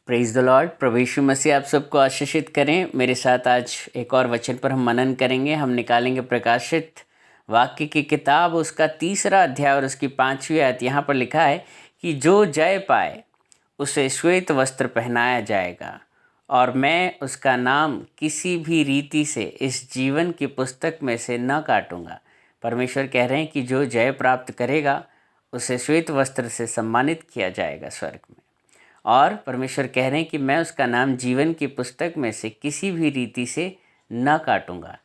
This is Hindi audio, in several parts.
Praise the lord. प्रभु यीशु मसीह आप सबको आशीषित करें। मेरे साथ आज एक और वचन पर हम मनन करेंगे। हम निकालेंगे प्रकाशित वाक्य की किताब, उसका 3रा अध्याय और उसकी 5वीं आयत। यहाँ पर लिखा है कि जो जय पाए उसे श्वेत वस्त्र पहनाया जाएगा और मैं उसका नाम किसी भी रीति से इस जीवन की पुस्तक में से न काटूंगा। परमेश्वर कह रहे हैं कि जो जय प्राप्त करेगा उसे श्वेत वस्त्र से सम्मानित किया जाएगा स्वर्ग में। और परमेश्वर कह रहे हैं कि मैं उसका नाम जीवन की पुस्तक में से किसी भी रीति से न काटूंगा।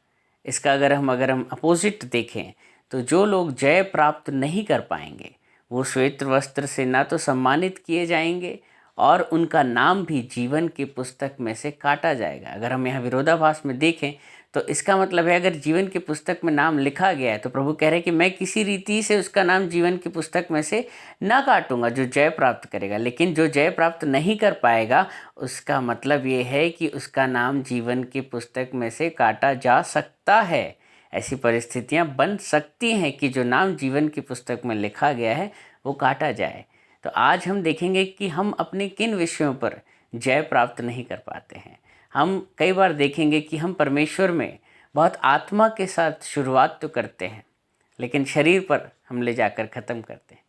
इसका अगर हम अपोजिट देखें तो जो लोग जय प्राप्त नहीं कर पाएंगे वो श्वेत वस्त्र से ना तो सम्मानित किए जाएंगे और उनका नाम भी जीवन की पुस्तक में से काटा जाएगा। अगर हम यहाँ विरोधाभास में देखें तो इसका मतलब है अगर जीवन की पुस्तक में नाम लिखा गया है तो प्रभु कह रहे हैं कि मैं किसी रीति से उसका नाम जीवन की पुस्तक में से ना काटूंगा जो जय प्राप्त करेगा। लेकिन जो जय प्राप्त नहीं कर पाएगा उसका मतलब ये है कि उसका नाम जीवन की पुस्तक में से काटा जा सकता है। ऐसी परिस्थितियां बन सकती हैं कि जो नाम जीवन की पुस्तक में लिखा गया है वो काटा जाए। तो आज हम देखेंगे कि हम अपने किन विषयों पर जय प्राप्त नहीं कर पाते हैं। हम कई बार देखेंगे कि हम परमेश्वर में बहुत आत्मा के साथ शुरुआत तो करते हैं लेकिन शरीर पर हम ले जाकर ख़त्म करते हैं।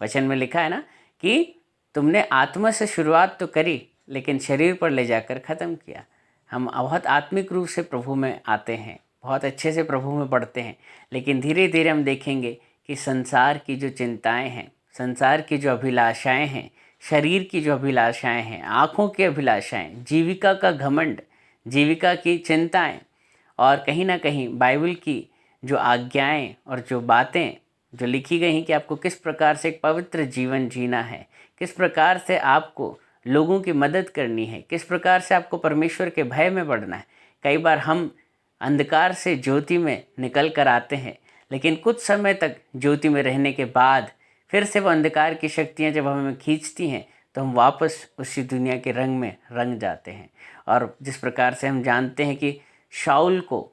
वचन में लिखा है ना कि तुमने आत्मा से शुरुआत तो करी लेकिन शरीर पर ले जाकर ख़त्म किया। हम बहुत आत्मिक रूप से प्रभु में आते हैं, बहुत अच्छे से प्रभु में बढ़ते हैं, लेकिन धीरे धीरे हम देखेंगे कि संसार की जो चिंताएं हैं, संसार की जो अभिलाषाएं हैं, शरीर की जो अभिलाषाएं हैं, आँखों की अभिलाषाएं, जीविका का घमंड, जीविका की चिंताएं और कहीं ना कहीं बाइबल की जो आज्ञाएं और जो बातें जो लिखी गई हैं कि आपको किस प्रकार से एक पवित्र जीवन जीना है, किस प्रकार से आपको लोगों की मदद करनी है, किस प्रकार से आपको परमेश्वर के भय में बढ़ना है। कई बार हम अंधकार से ज्योति में निकल कर आते हैं लेकिन कुछ समय तक ज्योति में रहने के बाद फिर से वो अंधकार की शक्तियाँ जब हमें खींचती हैं तो हम वापस उसी दुनिया के रंग में रंग जाते हैं। और जिस प्रकार से हम जानते हैं कि शाऊल को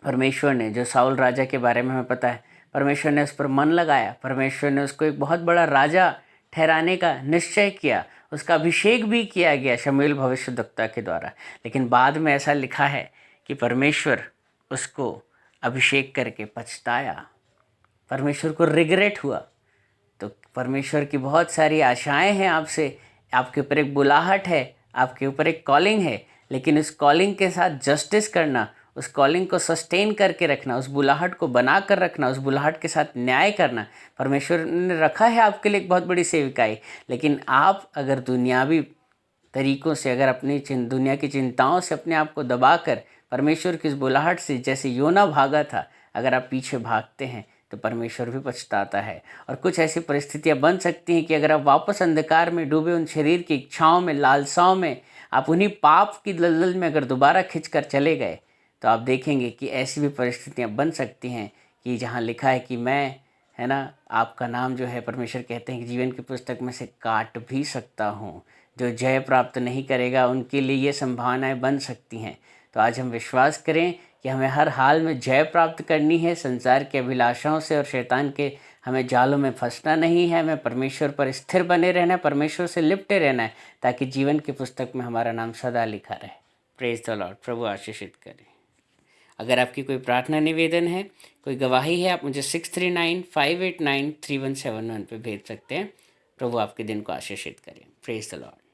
परमेश्वर ने, जो शाऊल राजा के बारे में हमें पता है, परमेश्वर ने उस पर मन लगाया, परमेश्वर ने उसको एक बहुत बड़ा राजा ठहराने का निश्चय किया, उसका अभिषेक भी किया गया शमूएल भविष्यद्वक्ता के द्वारा। लेकिन बाद में ऐसा लिखा है कि परमेश्वर उसको अभिषेक करके पछताया, परमेश्वर को रिग्रेट हुआ। तो परमेश्वर की बहुत सारी आशाएं हैं आपसे, आपके ऊपर एक बुलाहट है, आपके ऊपर एक कॉलिंग है, लेकिन उस कॉलिंग के साथ जस्टिस करना, उस कॉलिंग को सस्टेन करके रखना, उस बुलाहट को बना कर रखना, उस बुलाहट के साथ न्याय करना, परमेश्वर ने रखा है आपके लिए एक बहुत बड़ी सेविकाई। लेकिन आप अगर दुनियावी तरीक़ों से, अगर अपनी दुनिया की चिंताओं से अपने आप को दबाकर परमेश्वर की इस बुलाहट से, जैसे योना भागा था, अगर आप पीछे भागते हैं तो परमेश्वर भी पछताता है। और कुछ ऐसी परिस्थितियां बन सकती हैं कि अगर आप वापस अंधकार में डूबे उन शरीर की इच्छाओं में, लालसाओं में, आप उन्हीं पाप की दलदल में अगर दोबारा खिंचकर चले गए तो आप देखेंगे कि ऐसी भी परिस्थितियां बन सकती हैं कि जहां लिखा है कि मैं, है ना, आपका नाम जो है परमेश्वर कहते हैं कि जीवन की पुस्तक में से काट भी सकता हूँ। जो जय प्राप्त नहीं करेगा उनके लिए ये संभावनाएं बन सकती हैं। तो आज हम विश्वास करें कि हमें हर हाल में जय प्राप्त करनी है, संसार के अभिलाषाओं से और शैतान के हमें जालों में फंसना नहीं है, हमें परमेश्वर पर स्थिर बने रहना है, परमेश्वर से लिपटे रहना है, ताकि जीवन की पुस्तक में हमारा नाम सदा लिखा रहे। Praise the lord. प्रभु आशीषित करें। अगर आपकी कोई प्रार्थना निवेदन है, कोई गवाही है, आप मुझे 6395893171 पे भेज सकते हैं। प्रभु आपके दिन को आशीषित करें। Praise the Lord.